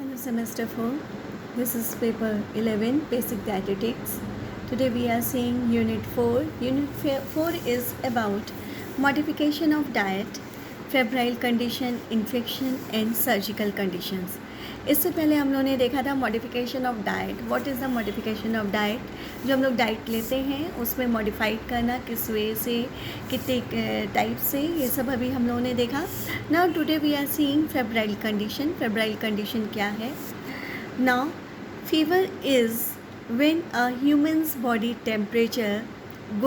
Hello, semester 4. This is paper 11, Basic Dietetics. Today we are seeing Unit 4. Unit 4 is about modification of diet, febrile condition, infection and surgical conditions. इससे पहले हम लोगों ने देखा था modification of diet. What is the modification of diet? जो हम लोग डाइट लेते हैं उसमें मॉडिफाइड करना किस वे से, कितने टाइप से, ये सब अभी हम लोगों ने देखा. Now today we are seeing febrile condition. Febrile condition क्या है? Now fever is when a human's body temperature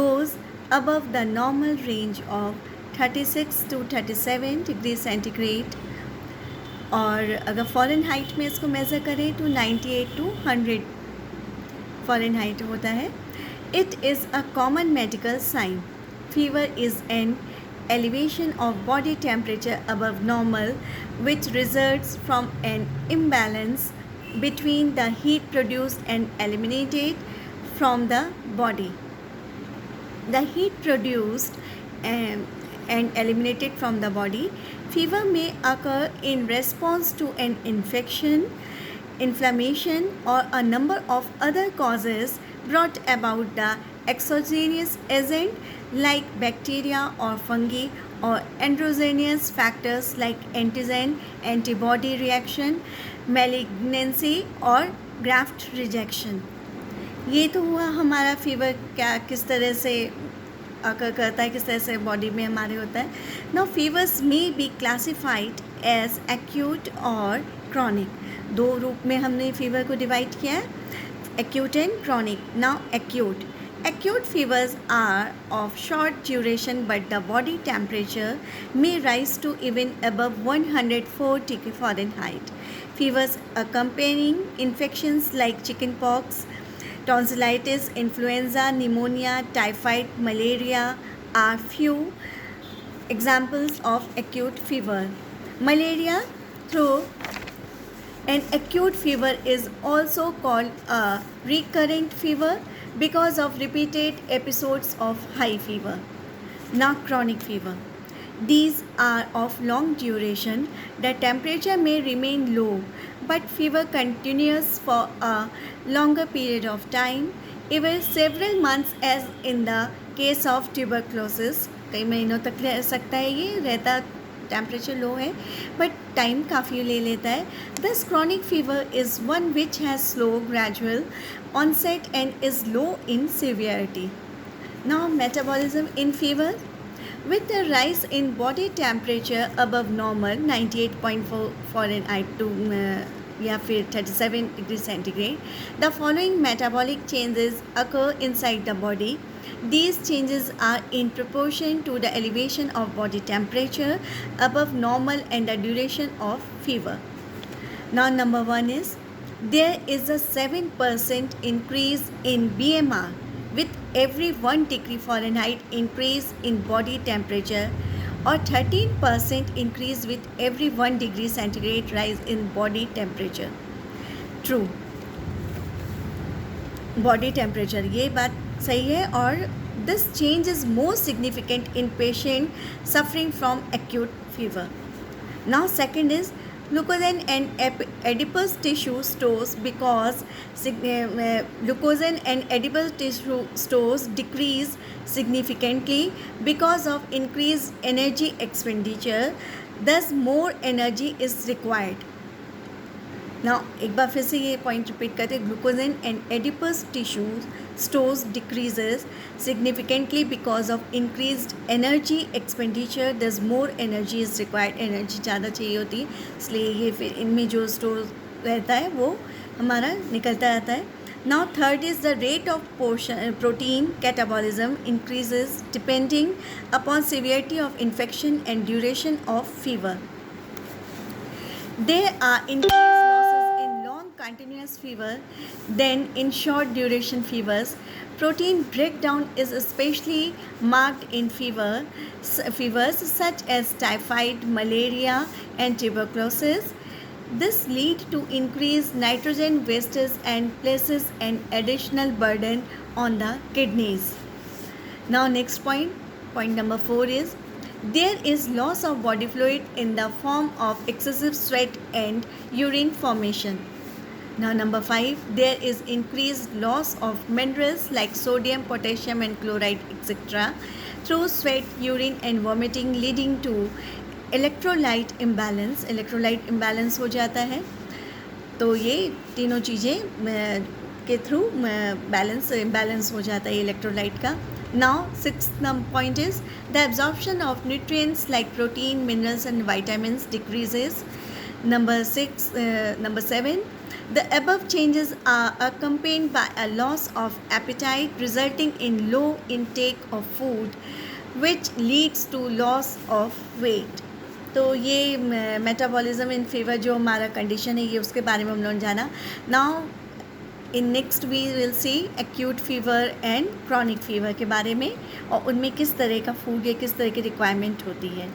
goes above the normal range of 36 to 37 degree centigrade, और अगर फॉरेन हाइट में इसको मेज़र करें तो 98 to 100 फॉरेन हाइट होता है. It is a common medical sign. Fever is an elevation of body temperature above normal which results from an imbalance between the heat produced and eliminated from the body. The heat produced and eliminated from the body. Fever may occur in response to an infection, inflammation, or a number of other causes brought about the exogenous agent like bacteria or fungi, or endogenous factors like antigen, antibody reaction, malignancy और graft rejection. ये तो हुआ हमारा fever क्या किस तरह से अकर करता है, किस तरह से बॉडी में हमारे होता है. नाउ फीवर्स में बी क्लासिफाइड एज एक्यूट और क्रॉनिक. दो रूप में हमने फीवर को डिवाइड किया है, acute and chronic. Now acute. Acute fevers are of short duration but the body temperature may rise to even above 104 degree Fahrenheit. Fevers accompanying infections like chickenpox, tonsillitis, influenza, pneumonia, typhoid, malaria are few examples of acute fever. Malaria through an acute fever is also called a recurrent fever because of repeated episodes of high fever. Now chronic fever. These are of long duration. The temperature may remain low, but fever continues for a longer period of time, even several months as in the case of tuberculosis. कई महीनों तक रह सकता है, ये रहता temperature low है but time काफ़ी ले लेता है. This chronic fever is one which has slow gradual onset and is low in severity. Now metabolism in fever. With the rise in body temperature above normal 98.4 Fahrenheit to या फिर 37 degree centigrade, the following metabolic changes occur inside the body. These changes are in proportion to the elevation of body temperature above normal and the duration of fever. Now number one is there is a 7% increase in BMR with every 1 degree Fahrenheit increase in body temperature, or 13% increase with every 1 degree centigrade rise in body temperature. True. Body temperature, ये बात सही है. और this change is more significant in patient suffering from acute fever. Now second is glucogen and adipose tissue stores, because glucogen and adipose tissue stores decrease significantly because of increased energy expenditure. Thus more energy is required. Now एक बार फिर से ये point repeat करते हैं. Glycogen and adipose tissues stores decreases significantly because of increased energy expenditure. Thus more energy is required. Energy ज़्यादा चाहिए होती है, इसलिए ये फिर इनमें जो स्टोर रहता है वो हमारा निकलता रहता है. Now third is the rate of protein catabolism increases depending upon severity of infection and duration of fever. There are increased losses in long continuous fever than in short duration fevers. Protein breakdown is especially marked in fevers such as typhoid, malaria, and tuberculosis. This leads to increased nitrogen wastage and places an additional burden on the kidneys. Now next point number 4 is There is loss of body fluid in the form of excessive sweat and urine formation. Now number 5, there is increased loss of minerals like sodium, potassium and chloride etc. through sweat, urine and vomiting, leading to electrolyte imbalance. Electrolyte imbalance हो जाता है, तो ये तीनों चीज़ें के through imbalance हो जाता है इलेक्ट्रोलाइट का. Now, sixth point is the absorption of nutrients like protein, minerals and vitamins decreases. Number 7, the above changes are accompanied by a loss of appetite resulting in low intake of food which leads to loss of weight. तो ये metabolism in favour जो हमारा condition है, ये उसके बारे में हम लोगों ने जाना. Now in next we will see acute fever and chronic fever के बारे में, और उनमें किस तरह का फूड या किस तरह की रिक्वायरमेंट होती है.